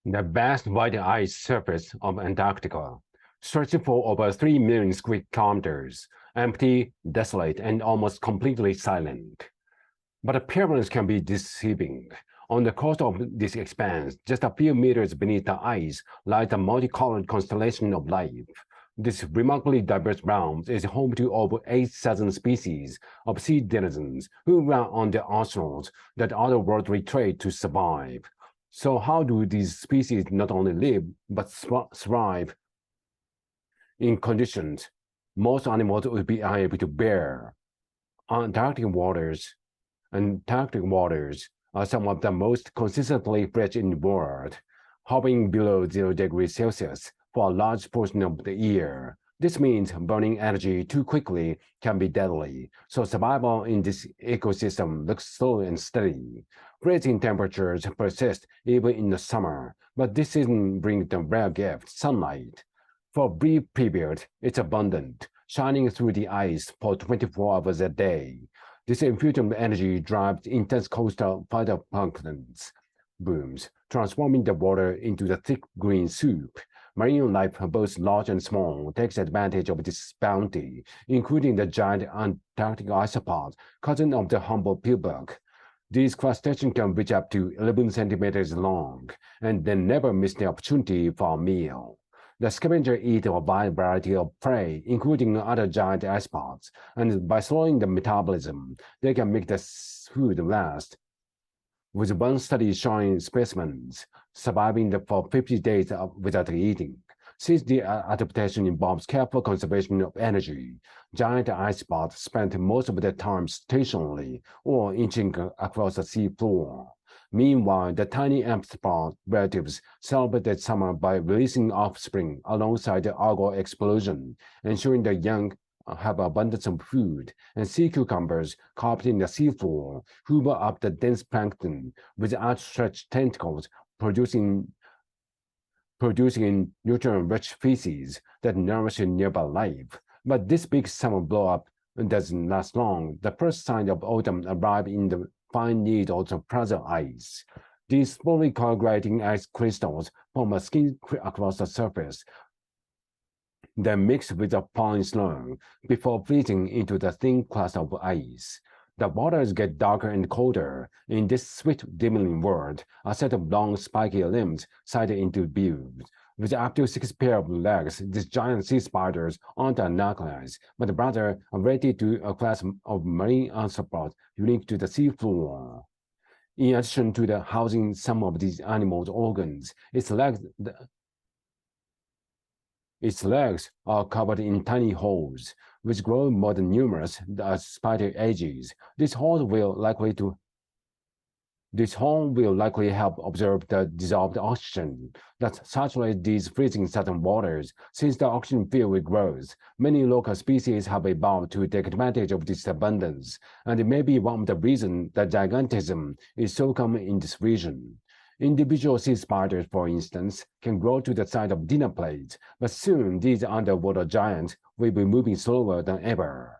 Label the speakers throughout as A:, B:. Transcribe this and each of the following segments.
A: The vast white ice surface of Antarctica, stretching for over 3 million square kilometers, empty, desolate, and almost completely silent. But appearance can be deceiving. On the coast of this expanse, just a few meters beneath the ice, lies the multicolored constellation of life. This remarkably diverse realm is home to over 8,000 species of sea denizens who rely on the oceans that otherworldly trade to survive. So how do these species not only live, but thrive in conditions most animals would be unable to bear? Antarctic waters are some of the most consistently fresh in the world, hovering below 0 degrees Celsius for a large portion of the year. This means burning energy too quickly can be deadly, so survival in this ecosystem looks slow and steady. Freezing temperatures persist even in the summer, but this season brings the rare gift, sunlight. For a brief period, it's abundant, shining through the ice for 24 hours a day. This infusion of energy drives intense coastal phytoplankton blooms, transforming the water into the thick green soup. Marine life, both large and small, takes advantage of this bounty, including the giant Antarctic isopod, cousin of the humble peelbug. These crustaceans can reach up to 11 centimeters long, and they never miss the opportunity for a meal. The scavenger eat a wide variety of prey, including other giant isopods, and by slowing the metabolism, they can make the food last. With one study showing specimens surviving for 50 days without eating. Since the adaptation involves careful conservation of energy, giant isopods spend most of their time stationary or inching across the sea floor. Meanwhile, the tiny amphipod relatives celebrate their summer by releasing offspring alongside the algal explosion, ensuring the young have abundance of food, and sea cucumbers carved in the seafloor hoover up the dense plankton with outstretched tentacles, producing nutrient-rich feces that nourish nearby life. But this big summer blow-up doesn't last long. The first signs of autumn arrive in the fine needles of fragile ice. These slowly coagulating ice crystals form a skin across the surface, then mix with the falling snow before freezing into the thin crust of ice. The waters get darker and colder. In this sweet dimming world, a set of long spiky limbs sighted into view. With up to 6 pairs of legs, these giant sea spiders aren't anomalous, but rather related to a class of marine arthropods unique to the seafloor. In addition to the housing some of these animals' organs, its legs are covered in tiny holes, which grow more than numerous as spider ages. This hole will likely help absorb the dissolved oxygen that saturates these freezing southern waters. Since the oxygen field grows, many local species have evolved to take advantage of this abundance, and it may be one of the reasons that gigantism is so common in this region. Individual sea spiders, for instance, can grow to the size of dinner plates, but soon these underwater giants will be moving slower than ever.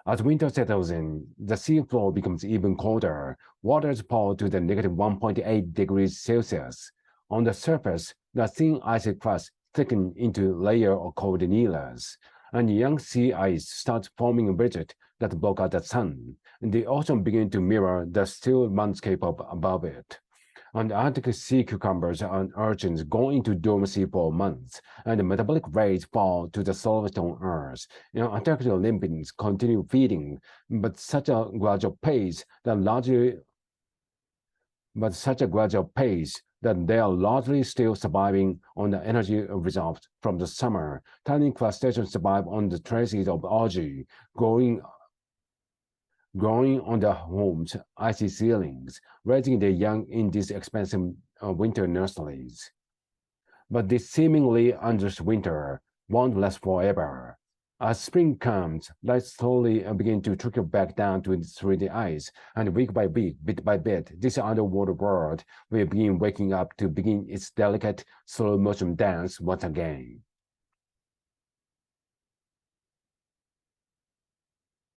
A: As winter settles in, the seafloor becomes even colder. Waters fall to the negative 1.8 degrees Celsius. On the surface, the thin icy crust thickens into a layer of cold needles, and young sea ice starts forming ridges that block out the sun. The ocean begins to mirror the still landscape above it. Antarctic sea cucumbers and urchins go into dormancy for months, and the metabolic rates fall to the slowest on Earth. Antarctic limpets continue feeding, but such a gradual pace that they are largely still surviving on the energy reserved from the summer. Tiny crustaceans survive on the traces of algae growing on the home's icy ceilings, raising their young in these expensive winter nurseries. But this seemingly endless winter won't last forever. As spring comes, light slowly begin to trickle back down through the ice, and week by week, bit by bit, this underwater world will begin waking up to begin its delicate, slow-motion dance once again.